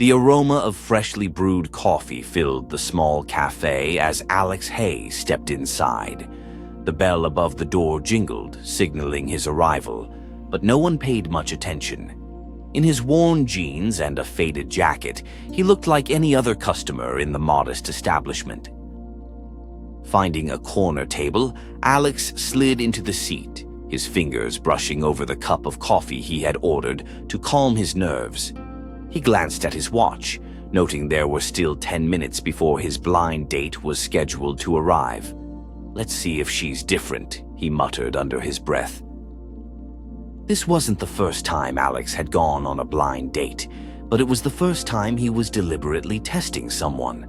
The aroma of freshly brewed coffee filled the small cafe as Alex Hay stepped inside. The bell above the door jingled, signaling his arrival, but no one paid much attention. In his worn jeans and a faded jacket, he looked like any other customer in the modest establishment. Finding a corner table, Alex slid into the seat, his fingers brushing over the cup of coffee he had ordered to calm his nerves. He glanced at his watch, noting there were still 10 minutes before his blind date was scheduled to arrive. "Let's see if she's different," he muttered under his breath. This wasn't the first time Alex had gone on a blind date, but it was the first time he was deliberately testing someone.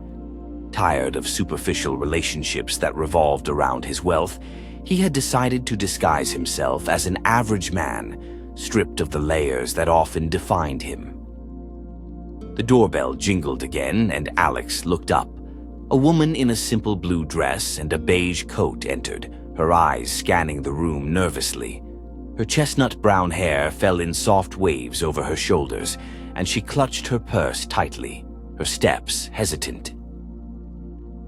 Tired of superficial relationships that revolved around his wealth, he had decided to disguise himself as an average man, stripped of the layers that often defined him. The doorbell jingled again, and Alex looked up. A woman in a simple blue dress and a beige coat entered, her eyes scanning the room nervously. Her chestnut brown hair fell in soft waves over her shoulders, and she clutched her purse tightly, her steps hesitant.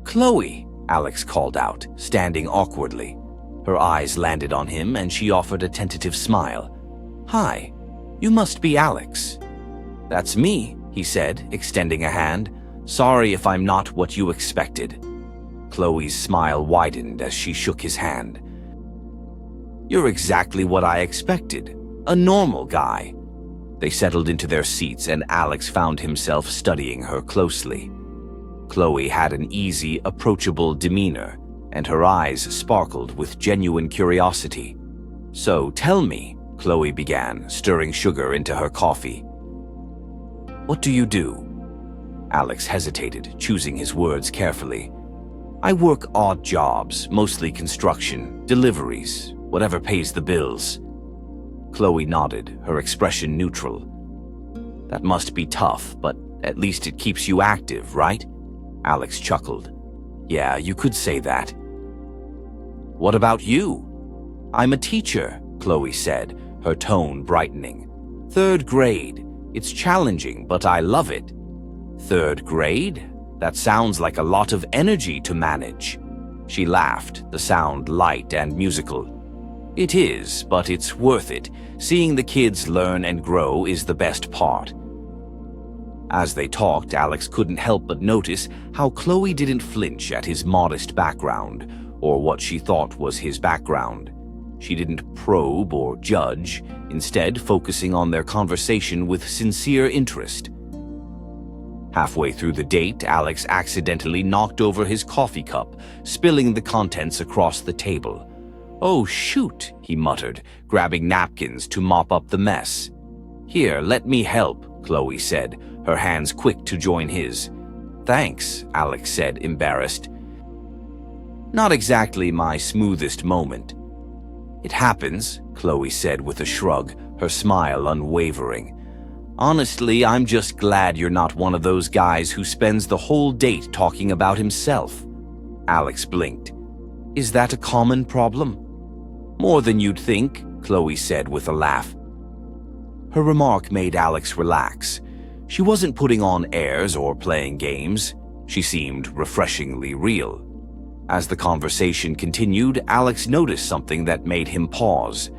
"Chloe," Alex called out, standing awkwardly. Her eyes landed on him, and she offered a tentative smile. "Hi, you must be Alex." "That's me," he said, extending a hand. "Sorry if I'm not what you expected." Chloe's smile widened as she shook his hand. "You're exactly what I expected. A normal guy." They settled into their seats, and Alex found himself studying her closely. Chloe had an easy, approachable demeanor, and her eyes sparkled with genuine curiosity. "So tell me," Chloe began, stirring sugar into her coffee. "What do you do?" Alex hesitated, choosing his words carefully. "I work odd jobs, mostly construction, deliveries, whatever pays the bills." Chloe nodded, her expression neutral. "That must be tough, but at least it keeps you active, right?" Alex chuckled. "Yeah, you could say that." "What about you?" "I'm a teacher," Chloe said, her tone brightening. "Third grade. It's challenging, but I love it." "Third grade? That sounds like a lot of energy to manage." She laughed, the sound light and musical. "It is, but it's worth it. Seeing the kids learn and grow is the best part." As they talked, Alex couldn't help but notice how Chloe didn't flinch at his modest background, or what she thought was his background. She didn't probe or judge, instead focusing on their conversation with sincere interest. Halfway through the date, Alex accidentally knocked over his coffee cup, spilling the contents across the table. "Oh, shoot," he muttered, grabbing napkins to mop up the mess. "Here, let me help," Chloe said, her hands quick to join his. "Thanks," Alex said, embarrassed. "Not exactly my smoothest moment." "It happens," Chloe said with a shrug, her smile unwavering. "Honestly, I'm just glad you're not one of those guys who spends the whole date talking about himself." Alex blinked. "Is that a common problem?" "More than you'd think," Chloe said with a laugh. Her remark made Alex relax. She wasn't putting on airs or playing games. She seemed refreshingly real. As the conversation continued, Alex noticed something that made him pause.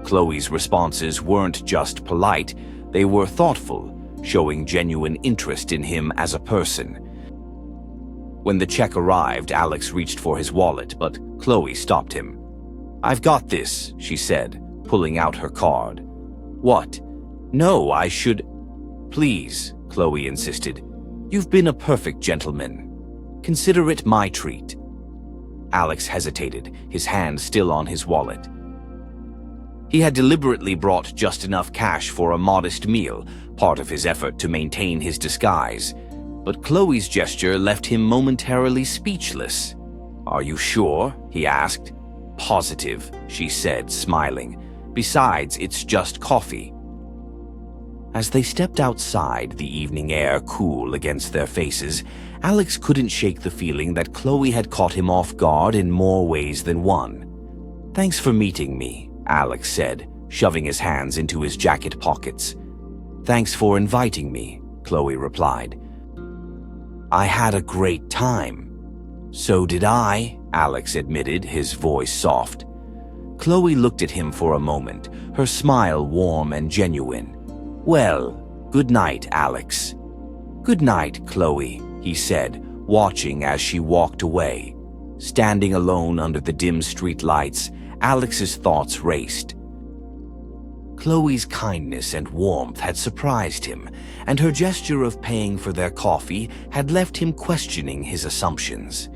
Chloe's responses weren't just polite, they were thoughtful, showing genuine interest in him as a person. When the check arrived, Alex reached for his wallet, but Chloe stopped him. "I've got this," she said, pulling out her card. "What?" "No, I should—" "Please," Chloe insisted. "You've been a perfect gentleman. Consider it my treat." Alex hesitated, his hand still on his wallet. He had deliberately brought just enough cash for a modest meal, part of his effort to maintain his disguise. But Chloe's gesture left him momentarily speechless. "Are you sure?" he asked. "Positive," she said, smiling. "Besides, it's just coffee." As they stepped outside, the evening air cool against their faces, Alex couldn't shake the feeling that Chloe had caught him off guard in more ways than one. "Thanks for meeting me," Alex said, shoving his hands into his jacket pockets. "Thanks for inviting me," Chloe replied. I had a great time. So did I, Alex admitted, his voice soft. Chloe looked at him for a moment, her smile warm and genuine. Well, good night, Alex. Good night, Chloe, he said, watching as she walked away. Standing alone under the dim street lights, Alex's thoughts raced. Chloe's kindness and warmth had surprised him, and her gesture of paying for their coffee had left him questioning his assumptions.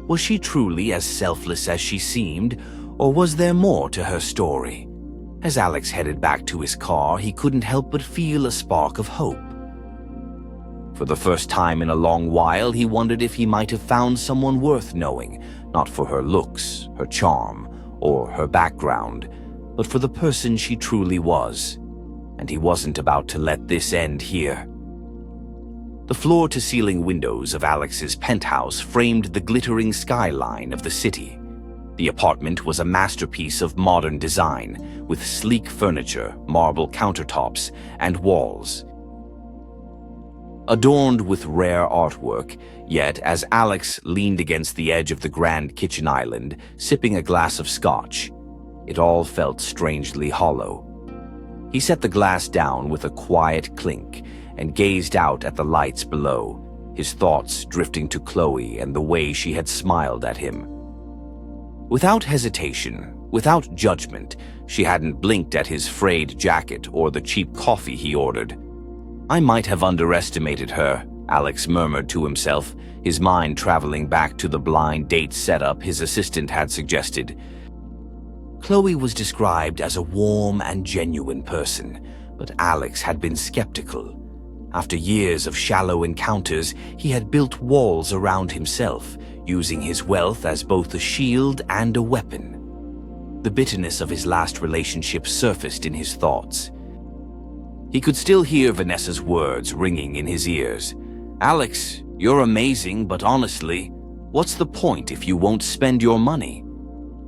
Was she truly as selfless as she seemed, or was there more to her story? As Alex headed back to his car, he couldn't help but feel a spark of hope. For the first time in a long while, he wondered if he might have found someone worth knowing, not for her looks, her charm, or her background, but for the person she truly was. And he wasn't about to let this end here. The floor-to-ceiling windows of Alex's penthouse framed the glittering skyline of the city. The apartment was a masterpiece of modern design, with sleek furniture, marble countertops, and walls. Adorned with rare artwork, yet as Alex leaned against the edge of the grand kitchen island, sipping a glass of scotch, it all felt strangely hollow. He set the glass down with a quiet clink and gazed out at the lights below, his thoughts drifting to Chloe and the way she had smiled at him. Without hesitation, without judgment, she hadn't blinked at his frayed jacket or the cheap coffee he ordered. I might have underestimated her, Alex murmured to himself, his mind traveling back to the blind date setup his assistant had suggested. Chloe was described as a warm and genuine person, but Alex had been skeptical. After years of shallow encounters, he had built walls around himself, using his wealth as both a shield and a weapon. The bitterness of his last relationship surfaced in his thoughts. He could still hear Vanessa's words ringing in his ears. Alex, you're amazing, but honestly, what's the point if you won't spend your money?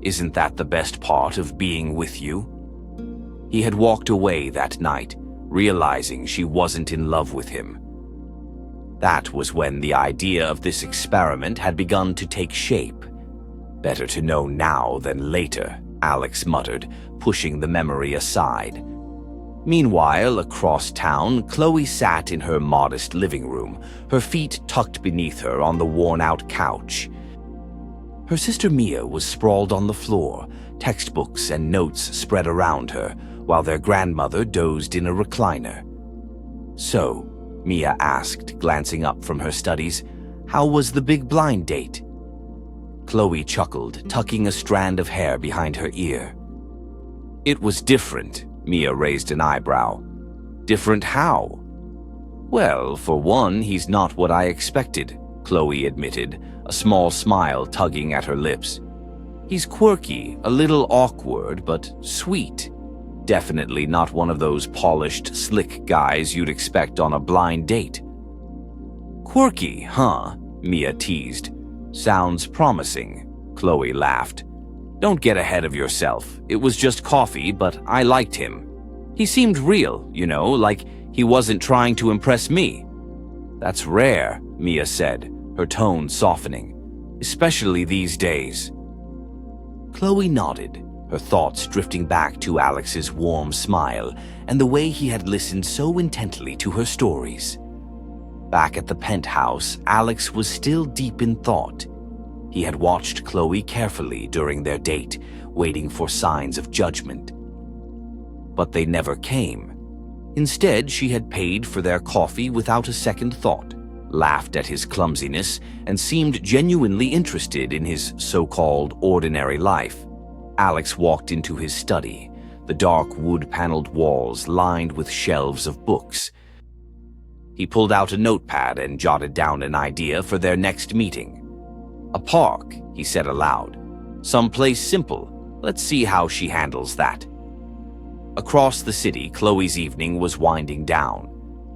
Isn't that the best part of being with you? He had walked away that night, realizing she wasn't in love with him. That was when the idea of this experiment had begun to take shape. Better to know now than later, Alex muttered, pushing the memory aside. Meanwhile, across town, Chloe sat in her modest living room, her feet tucked beneath her on the worn-out couch. Her sister Mia was sprawled on the floor, textbooks and notes spread around her, while their grandmother dozed in a recliner. So, Mia asked, glancing up from her studies, how was the big blind date? Chloe chuckled, tucking a strand of hair behind her ear. It was different, Mia raised an eyebrow. Different how? Well, for one, he's not what I expected, Chloe admitted, a small smile tugging at her lips. He's quirky, a little awkward, but sweet. Definitely not one of those polished, slick guys you'd expect on a blind date. Quirky, huh? Mia teased. Sounds promising, Chloe laughed. Don't get ahead of yourself. It was just coffee, but I liked him. He seemed real, like he wasn't trying to impress me. That's rare, Mia said, her tone softening, especially these days. Chloe nodded, her thoughts drifting back to Alex's warm smile and the way he had listened so intently to her stories. Back at the penthouse, Alex was still deep in thought. He had watched Chloe carefully during their date, waiting for signs of judgment. But they never came. Instead, she had paid for their coffee without a second thought, laughed at his clumsiness, and seemed genuinely interested in his so-called ordinary life. Alex walked into his study, the dark wood-paneled walls lined with shelves of books. He pulled out a notepad and jotted down an idea for their next meeting. A park, he said aloud. Someplace simple. Let's see how she handles that. Across the city, Chloe's evening was winding down.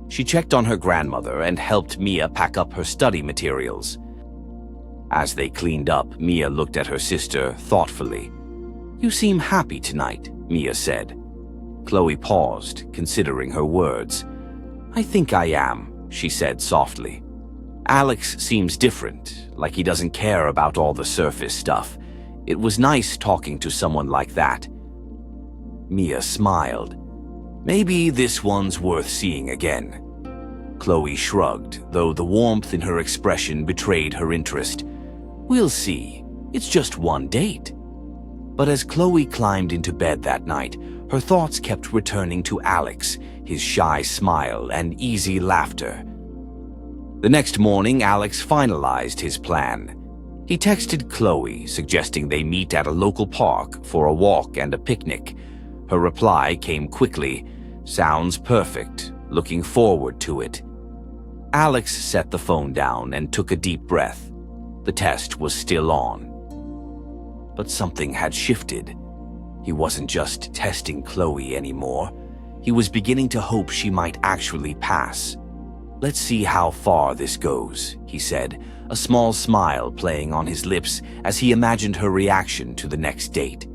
She checked on her grandmother and helped Mia pack up her study materials. As they cleaned up, Mia looked at her sister thoughtfully. You seem happy tonight, Mia said. Chloe paused, considering her words. I think I am, she said softly. Alex seems different, like he doesn't care about all the surface stuff. It was nice talking to someone like that. Mia smiled. Maybe this one's worth seeing again. Chloe shrugged, though the warmth in her expression betrayed her interest. We'll see. It's just one date. But as Chloe climbed into bed that night, her thoughts kept returning to Alex, his shy smile and easy laughter. The next morning, Alex finalized his plan. He texted Chloe, suggesting they meet at a local park for a walk and a picnic. Her reply came quickly. Sounds perfect. Looking forward to it. Alex set the phone down and took a deep breath. The test was still on. But something had shifted. He wasn't just testing Chloe anymore. He was beginning to hope she might actually pass. Let's see how far this goes, he said, a small smile playing on his lips as he imagined her reaction to the next date.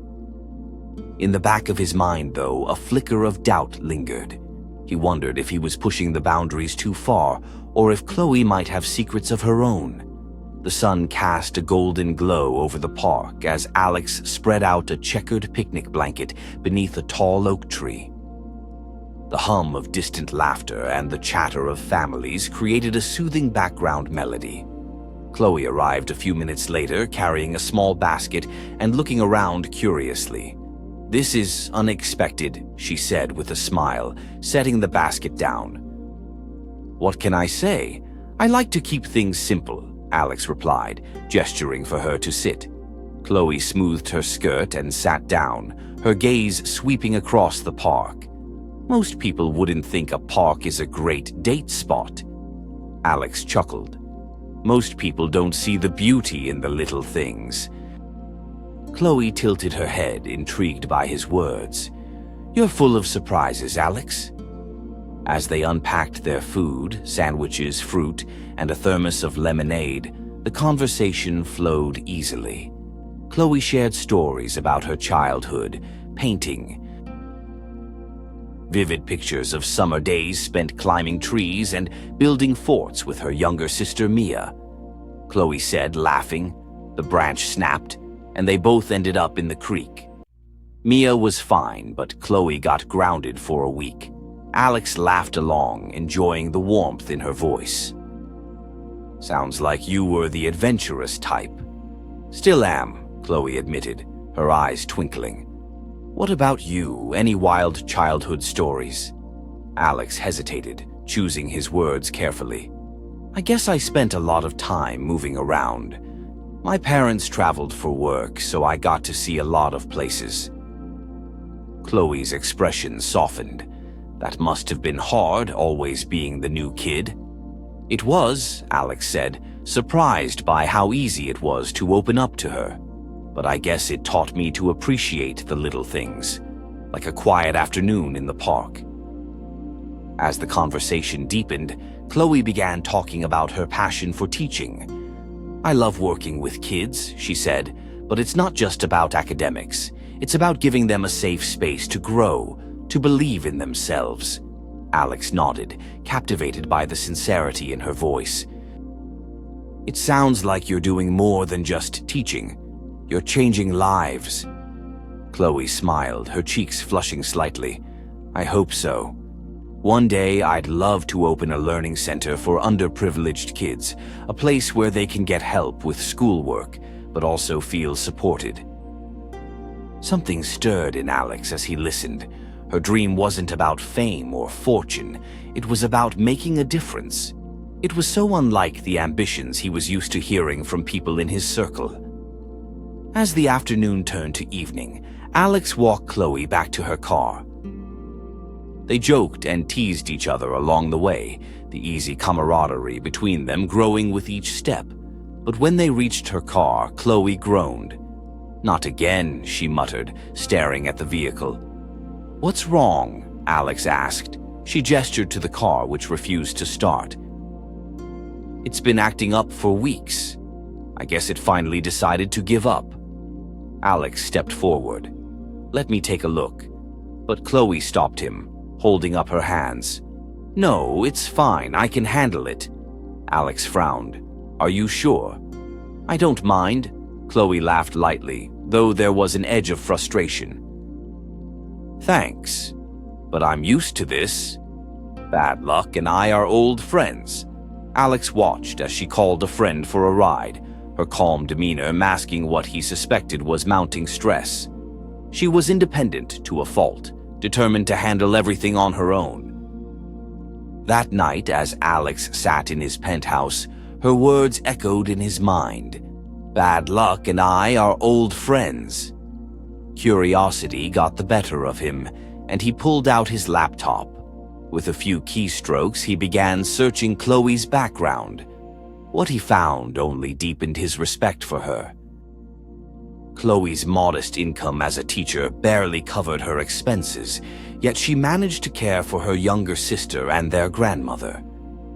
In the back of his mind, though, a flicker of doubt lingered. He wondered if he was pushing the boundaries too far, or if Chloe might have secrets of her own. The sun cast a golden glow over the park as Alex spread out a checkered picnic blanket beneath a tall oak tree. The hum of distant laughter and the chatter of families created a soothing background melody. Chloe arrived a few minutes later carrying a small basket and looking around curiously. This is unexpected, she said with a smile, setting the basket down. What can I say? I like to keep things simple, Alex replied, gesturing for her to sit. Chloe smoothed her skirt and sat down, her gaze sweeping across the park. Most people wouldn't think a park is a great date spot. Alex chuckled. Most people don't see the beauty in the little things. Chloe tilted her head, intrigued by his words. You're full of surprises, Alex. As they unpacked their food, sandwiches, fruit, and a thermos of lemonade, the conversation flowed easily. Chloe shared stories about her childhood, painting, vivid pictures of summer days spent climbing trees and building forts with her younger sister Mia. Chloe said, laughing. The branch snapped, and they both ended up in the creek. Mia was fine, but Chloe got grounded for a week. Alex laughed along, enjoying the warmth in her voice. Sounds like you were the adventurous type. Still am, Chloe admitted, her eyes twinkling. What about you? Any wild childhood stories? Alex hesitated, choosing his words carefully. I guess I spent a lot of time moving around. My parents traveled for work, so I got to see a lot of places. Chloe's expression softened. That must have been hard, always being the new kid. It was, Alex said, surprised by how easy it was to open up to her. But I guess it taught me to appreciate the little things, like a quiet afternoon in the park. As the conversation deepened, Chloe began talking about her passion for teaching. I love working with kids, she said, but it's not just about academics. It's about giving them a safe space to grow, to believe in themselves. Alex nodded, captivated by the sincerity in her voice. It sounds like you're doing more than just teaching. You're changing lives. Chloe smiled, her cheeks flushing slightly. I hope so. One day, I'd love to open a learning center for underprivileged kids, a place where they can get help with schoolwork, but also feel supported. Something stirred in Alex as he listened. Her dream wasn't about fame or fortune. It was about making a difference. It was so unlike the ambitions he was used to hearing from people in his circle. As the afternoon turned to evening, Alex walked Chloe back to her car. They joked and teased each other along the way, the easy camaraderie between them growing with each step. But when they reached her car, Chloe groaned. Not again, she muttered, staring at the vehicle. What's wrong? Alex asked. She gestured to the car, which refused to start. It's been acting up for weeks. I guess it finally decided to give up. Alex stepped forward. Let me take a look. But Chloe stopped him, holding up her hands. No, it's fine. I can handle it. Alex frowned. Are you sure? I don't mind. Chloe laughed lightly, though there was an edge of frustration. Thanks, but I'm used to this. Bad Luck and I are old friends. Alex watched as she called a friend for a ride, her calm demeanor masking what he suspected was mounting stress. She was independent to a fault, determined to handle everything on her own. That night, as Alex sat in his penthouse, her words echoed in his mind. Bad Luck and I are old friends. Curiosity got the better of him, and he pulled out his laptop. With a few keystrokes, he began searching Chloe's background. What he found only deepened his respect for her. Chloe's modest income as a teacher barely covered her expenses, yet she managed to care for her younger sister and their grandmother.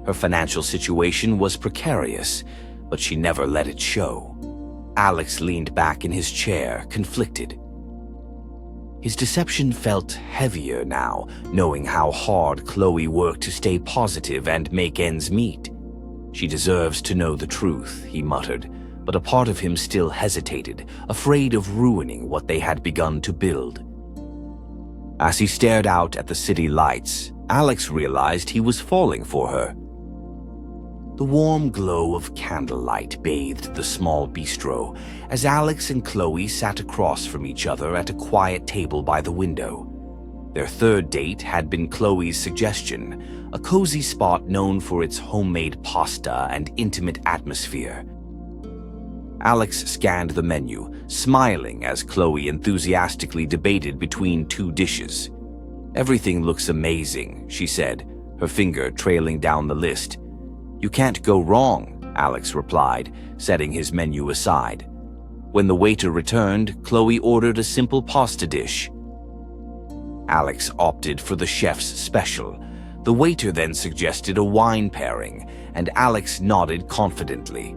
Her financial situation was precarious, but she never let it show. Alex leaned back in his chair, conflicted. His deception felt heavier now, knowing how hard Chloe worked to stay positive and make ends meet. She deserves to know the truth, he muttered, but a part of him still hesitated, afraid of ruining what they had begun to build. As he stared out at the city lights, Alex realized he was falling for her. The warm glow of candlelight bathed the small bistro as Alex and Chloe sat across from each other at a quiet table by the window. Their third date had been Chloe's suggestion, a cozy spot known for its homemade pasta and intimate atmosphere. Alex scanned the menu, smiling as Chloe enthusiastically debated between two dishes. Everything looks amazing, she said, her finger trailing down the list. You can't go wrong, Alex replied, setting his menu aside. When the waiter returned, Chloe ordered a simple pasta dish. Alex opted for the chef's special. The waiter then suggested a wine pairing, and Alex nodded confidently.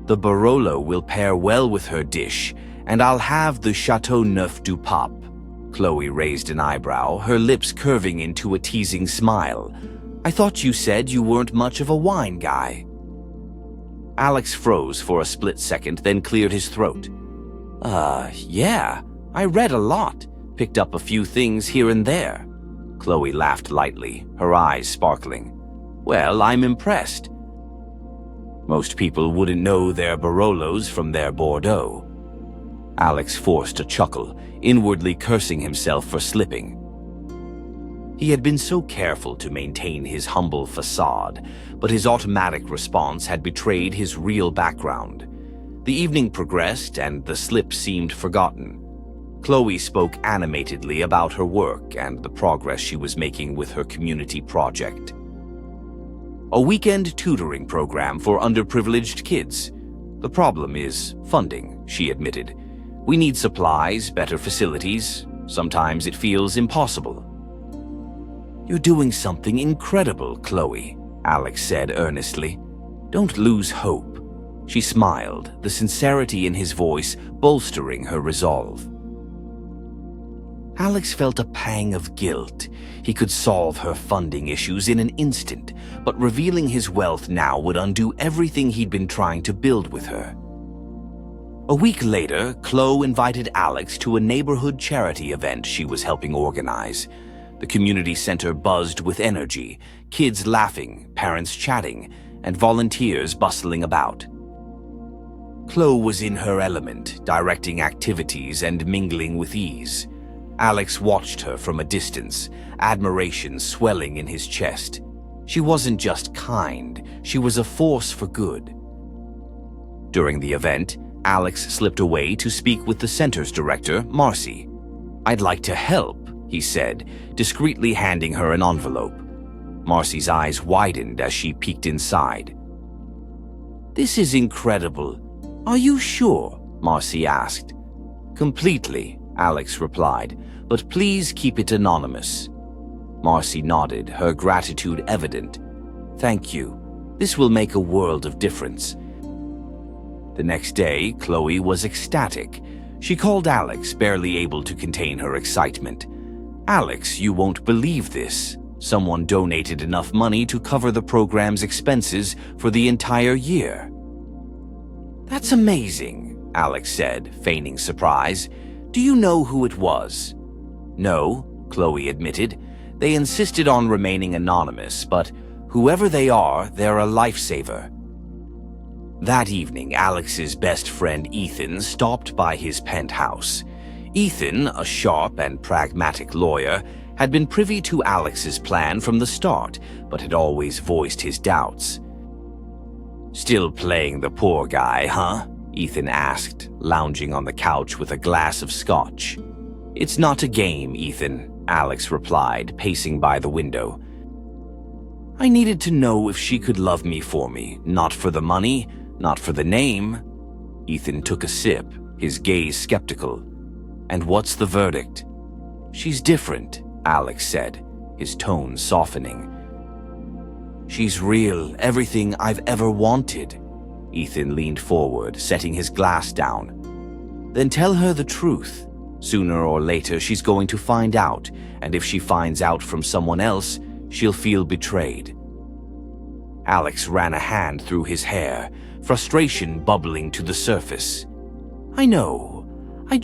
The Barolo will pair well with her dish, and I'll have the Chateau Neuf du Pape. Chloe raised an eyebrow, her lips curving into a teasing smile. I thought you said you weren't much of a wine guy. Alex froze for a split second, then cleared his throat. Yeah, I read a lot, picked up a few things here and there. Chloe laughed lightly, her eyes sparkling. Well, I'm impressed. Most people wouldn't know their Barolos from their Bordeaux. Alex forced a chuckle, inwardly cursing himself for slipping. He had been so careful to maintain his humble facade, but his automatic response had betrayed his real background. The evening progressed, and the slip seemed forgotten. Chloe spoke animatedly about her work and the progress she was making with her community project. A weekend tutoring program for underprivileged kids. The problem is funding, she admitted. We need supplies, better facilities. Sometimes it feels impossible. You're doing something incredible, Chloe, Alex said earnestly. Don't lose hope. She smiled, the sincerity in his voice bolstering her resolve. Alex felt a pang of guilt. He could solve her funding issues in an instant, but revealing his wealth now would undo everything he'd been trying to build with her. A week later, Chloe invited Alex to a neighborhood charity event she was helping organize. The community center buzzed with energy, kids laughing, parents chatting, and volunteers bustling about. Chloe was in her element, directing activities and mingling with ease. Alex watched her from a distance, admiration swelling in his chest. She wasn't just kind, she was a force for good. During the event, Alex slipped away to speak with the center's director, Marcy. I'd like to help, he said, discreetly handing her an envelope. Marcy's eyes widened as she peeked inside. This is incredible. Are you sure? Marcy asked. Completely, Alex replied, but please keep it anonymous. Marcy nodded, her gratitude evident. Thank you. This will make a world of difference. The next day, Chloe was ecstatic. She called Alex, barely able to contain her excitement. Alex, you won't believe this. Someone donated enough money to cover the program's expenses for the entire year. "That's amazing," Alex said, feigning surprise. "Do you know who it was?" "No," Chloe admitted. "They insisted on remaining anonymous, but whoever they are, they're a lifesaver." That evening, Alex's best friend Ethan stopped by his penthouse. Ethan, a sharp and pragmatic lawyer, had been privy to Alex's plan from the start, but had always voiced his doubts. "Still playing the poor guy, huh?" Ethan asked, lounging on the couch with a glass of scotch. "It's not a game, Ethan," Alex replied, pacing by the window. "I needed to know if she could love me for me, not for the money, not for the name." Ethan took a sip, his gaze skeptical. "And what's the verdict?" "She's different," Alex said, his tone softening. "She's real, everything I've ever wanted." Ethan leaned forward, setting his glass down. "Then tell her the truth. Sooner or later, she's going to find out, and if she finds out from someone else, she'll feel betrayed." Alex ran a hand through his hair, frustration bubbling to the surface. "I know. I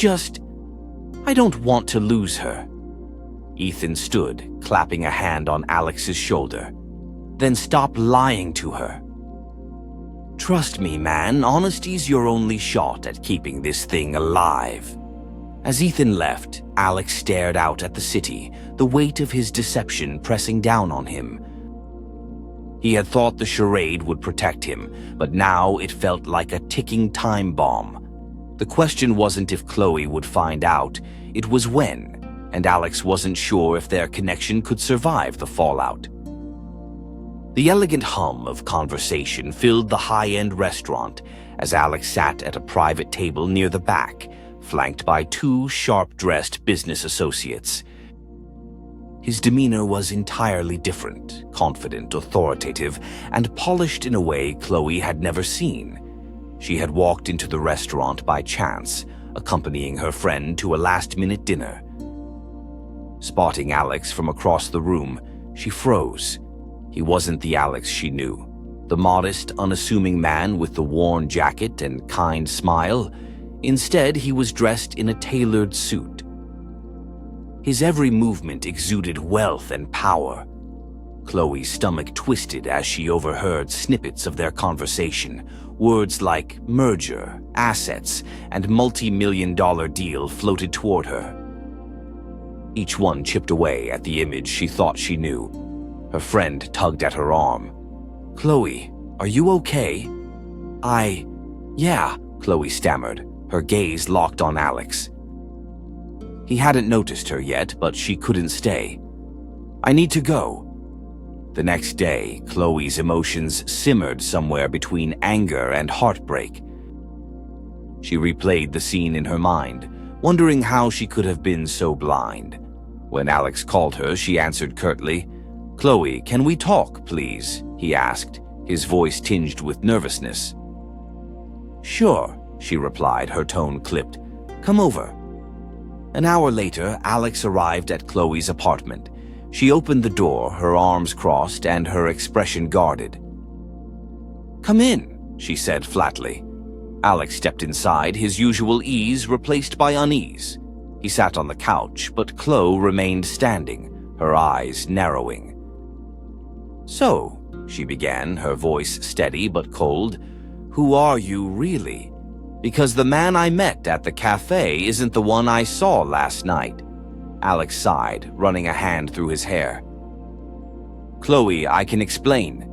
don't want to lose her." Ethan stood, clapping a hand on Alex's shoulder. "Then stop lying to her. Trust me, man, honesty's your only shot at keeping this thing alive." As Ethan left, Alex stared out at the city, the weight of his deception pressing down on him. He had thought the charade would protect him, but now it felt like a ticking time bomb. The question wasn't if Chloe would find out, it was when, and Alex wasn't sure if their connection could survive the fallout. The elegant hum of conversation filled the high-end restaurant as Alex sat at a private table near the back, flanked by two sharp-dressed business associates. His demeanor was entirely different, confident, authoritative, and polished in a way Chloe had never seen. She had walked into the restaurant by chance, accompanying her friend to a last-minute dinner. Spotting Alex from across the room, she froze. He wasn't the Alex she knew. The modest, unassuming man with the worn jacket and kind smile. Instead, he was dressed in a tailored suit. His every movement exuded wealth and power. Chloe's stomach twisted as she overheard snippets of their conversation. Words like merger, assets, and multi-million-dollar deal floated toward her. Each one chipped away at the image she thought she knew. Her friend tugged at her arm. "Chloe, are you okay?" Yeah," Chloe stammered, her gaze locked on Alex. He hadn't noticed her yet, but she couldn't stay. "I need to go." The next day, Chloe's emotions simmered somewhere between anger and heartbreak. She replayed the scene in her mind, wondering how she could have been so blind. When Alex called her, she answered curtly. "Chloe, can we talk, please?" he asked, his voice tinged with nervousness. "Sure," she replied, her tone clipped. "Come over." An hour later, Alex arrived at Chloe's apartment. She opened the door, her arms crossed and her expression guarded. "Come in," she said flatly. Alex stepped inside, his usual ease replaced by unease. He sat on the couch, but Chloe remained standing, her eyes narrowing. "So," she began, her voice steady but cold, "who are you really? Because the man I met at the cafe isn't the one I saw last night." Alex sighed, running a hand through his hair. "Chloe, I can explain."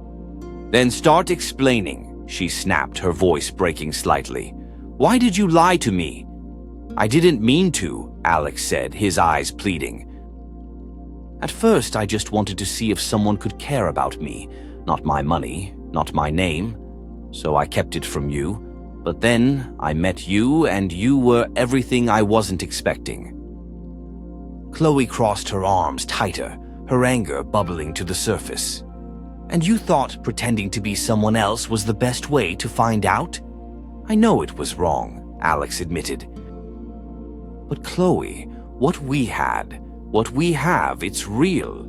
"Then start explaining," she snapped, her voice breaking slightly. "Why did you lie to me?" "I didn't mean to," Alex said, his eyes pleading. "At first, I just wanted to see if someone could care about me, not my money, not my name. So I kept it from you. But then I met you, and you were everything I wasn't expecting." Chloe crossed her arms tighter, her anger bubbling to the surface. "And you thought pretending to be someone else was the best way to find out?" "I know it was wrong," Alex admitted. "But Chloe, what we have, it's real.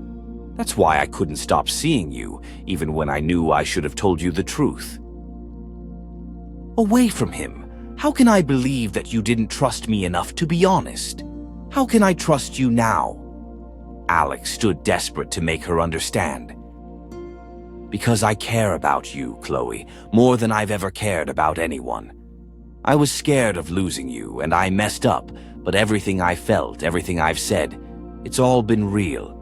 That's why I couldn't stop seeing you, even when I knew I should have told you the truth. Away from him. How can I believe that you didn't trust me enough to be honest? How can I trust you now? Alex stood desperate to make her understand. Because I care about you, Chloe, more than I've ever cared about anyone. I was scared of losing you, and I messed up, but everything I felt, everything I've said, it's all been real.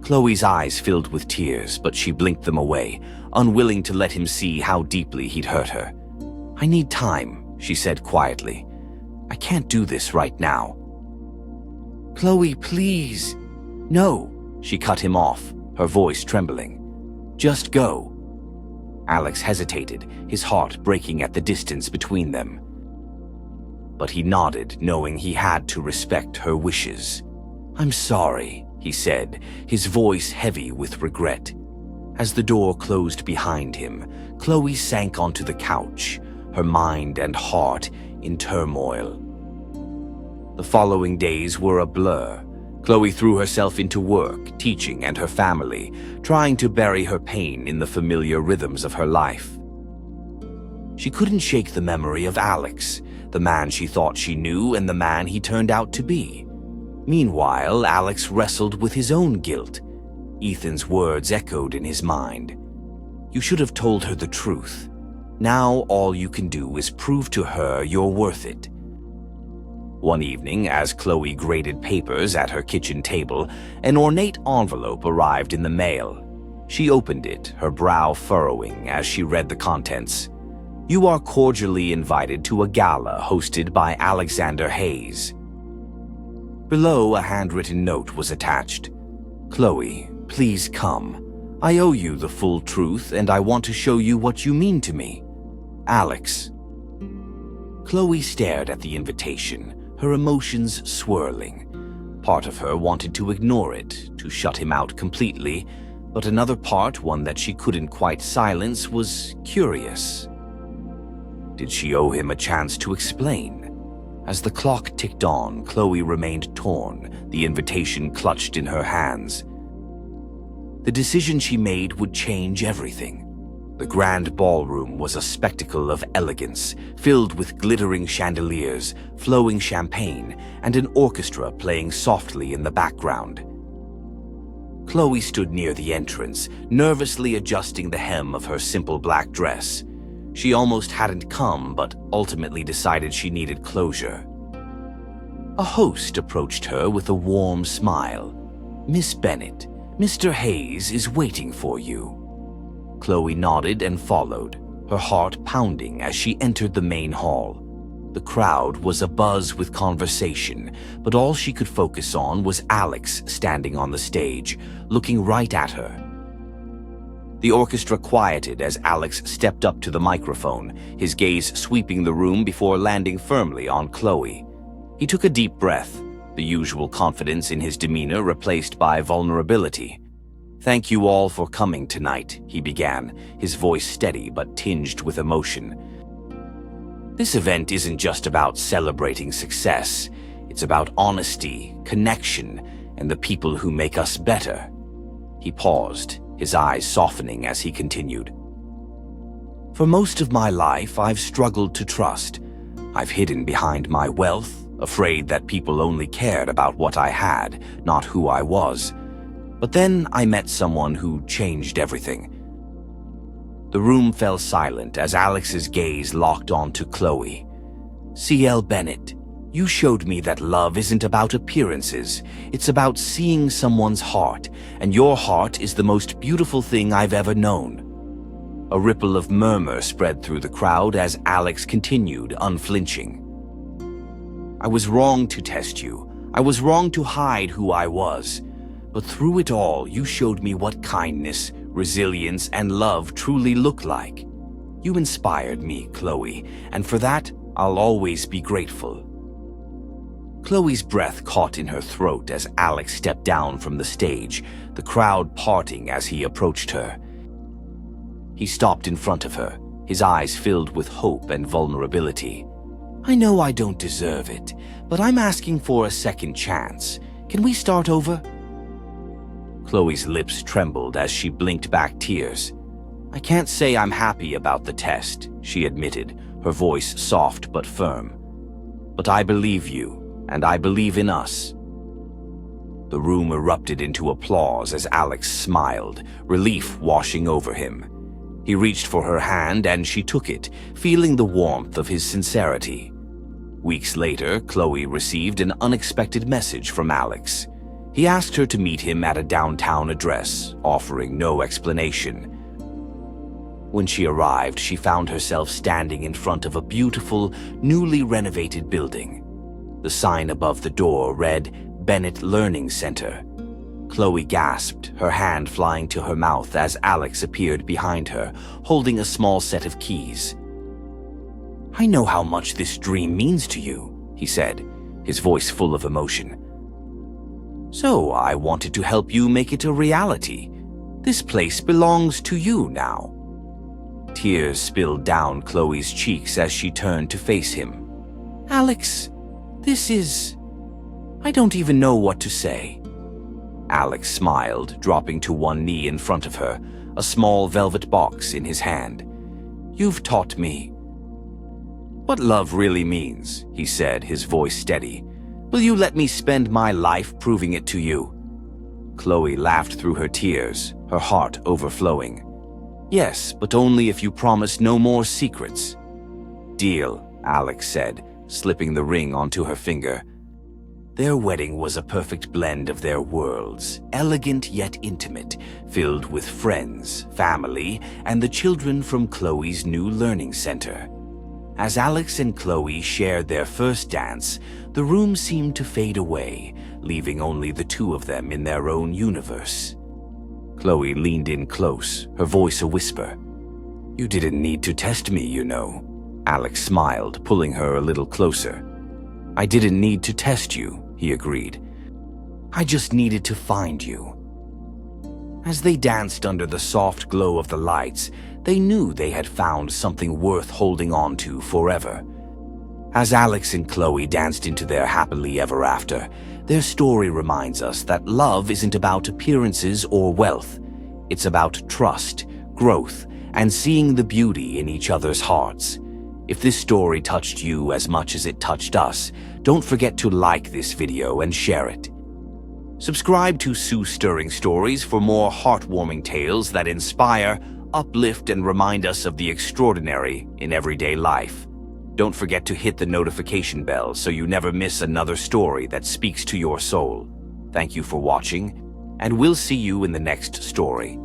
Chloe's eyes filled with tears, but she blinked them away, unwilling to let him see how deeply he'd hurt her. I need time, she said quietly. I can't do this right now. Chloe, please. No, she cut him off, her voice trembling. Just go. Alex hesitated, his heart breaking at the distance between them. But he nodded, knowing he had to respect her wishes. I'm sorry, he said, his voice heavy with regret. As the door closed behind him, Chloe sank onto the couch, her mind and heart in turmoil. The following days were a blur. Chloe threw herself into work, teaching, and her family, trying to bury her pain in the familiar rhythms of her life. She couldn't shake the memory of Alex, the man she thought she knew and the man he turned out to be. Meanwhile, Alex wrestled with his own guilt. Ethan's words echoed in his mind. You should have told her the truth. Now all you can do is prove to her you're worth it. One evening, as Chloe graded papers at her kitchen table, an ornate envelope arrived in the mail. She opened it, her brow furrowing as she read the contents. You are cordially invited to a gala hosted by Alexander Hayes. Below, a handwritten note was attached. Chloe, please come. I owe you the full truth, and I want to show you what you mean to me. Alex. Chloe stared at the invitation, her emotions swirling. Part of her wanted to ignore it, to shut him out completely, but another part, one that she couldn't quite silence, was curious. Did she owe him a chance to explain? As the clock ticked on, Chloe remained torn, the invitation clutched in her hands. The decision she made would change everything. The grand ballroom was a spectacle of elegance, filled with glittering chandeliers, flowing champagne, and an orchestra playing softly in the background. Chloe stood near the entrance, nervously adjusting the hem of her simple black dress. She almost hadn't come, but ultimately decided she needed closure. A host approached her with a warm smile. Miss Bennett, Mr. Hayes is waiting for you. Chloe nodded and followed, her heart pounding as she entered the main hall. The crowd was abuzz with conversation, but all she could focus on was Alex standing on the stage, looking right at her. The orchestra quieted as Alex stepped up to the microphone, his gaze sweeping the room before landing firmly on Chloe. He took a deep breath, the usual confidence in his demeanor replaced by vulnerability. Thank you all for coming tonight, he began, his voice steady but tinged with emotion. This event isn't just about celebrating success. It's about honesty, connection, and the people who make us better. He paused, his eyes softening as he continued. For most of my life, I've struggled to trust. I've hidden behind my wealth, afraid that people only cared about what I had, not who I was. But then I met someone who changed everything. The room fell silent as Alex's gaze locked onto Chloe. C.L. Bennett, you showed me that love isn't about appearances. It's about seeing someone's heart, and your heart is the most beautiful thing I've ever known. A ripple of murmur spread through the crowd as Alex continued, unflinching. I was wrong to test you. I was wrong to hide who I was. But through it all, you showed me what kindness, resilience, and love truly look like. You inspired me, Chloe, and for that, I'll always be grateful. Chloe's breath caught in her throat as Alex stepped down from the stage, the crowd parting as he approached her. He stopped in front of her, his eyes filled with hope and vulnerability. I know I don't deserve it, but I'm asking for a second chance. Can we start over? Chloe's lips trembled as she blinked back tears. "I can't say I'm happy about the test," she admitted, her voice soft but firm. "But I believe you, and I believe in us." The room erupted into applause as Alex smiled, relief washing over him. He reached for her hand and she took it, feeling the warmth of his sincerity. Weeks later, Chloe received an unexpected message from Alex. He asked her to meet him at a downtown address, offering no explanation. When she arrived, she found herself standing in front of a beautiful, newly renovated building. The sign above the door read, "Bennett Learning Center." Chloe gasped, her hand flying to her mouth as Alex appeared behind her, holding a small set of keys. "I know how much this dream means to you," he said, his voice full of emotion. "So I wanted to help you make it a reality. This place belongs to you now." Tears spilled down Chloe's cheeks as she turned to face him. "Alex, I don't even know what to say." Alex smiled, dropping to one knee in front of her, a small velvet box in his hand. "You've taught me what love really means," he said, his voice steady. "Will you let me spend my life proving it to you?" Chloe laughed through her tears, her heart overflowing. "Yes, but only if you promise no more secrets." "Deal," Alex said, slipping the ring onto her finger. Their wedding was a perfect blend of their worlds, elegant yet intimate, filled with friends, family, and the children from Chloe's new learning center. As Alex and Chloe shared their first dance, the room seemed to fade away, leaving only the two of them in their own universe. Chloe leaned in close, her voice a whisper. "You didn't need to test me, you know." Alex smiled, pulling her a little closer. "I didn't need to test you," he agreed. "I just needed to find you." As they danced under the soft glow of the lights, they knew they had found something worth holding on to forever. As Alex and Chloe danced into their happily ever after, their story reminds us that love isn't about appearances or wealth. It's about trust, growth, and seeing the beauty in each other's hearts. If this story touched you as much as it touched us, don't forget to like this video and share it. Subscribe to Soul-Stirring Stories for more heartwarming tales that inspire, uplift, and remind us of the extraordinary in everyday life. Don't forget to hit the notification bell so you never miss another story that speaks to your soul. Thank you for watching, and we'll see you in the next story.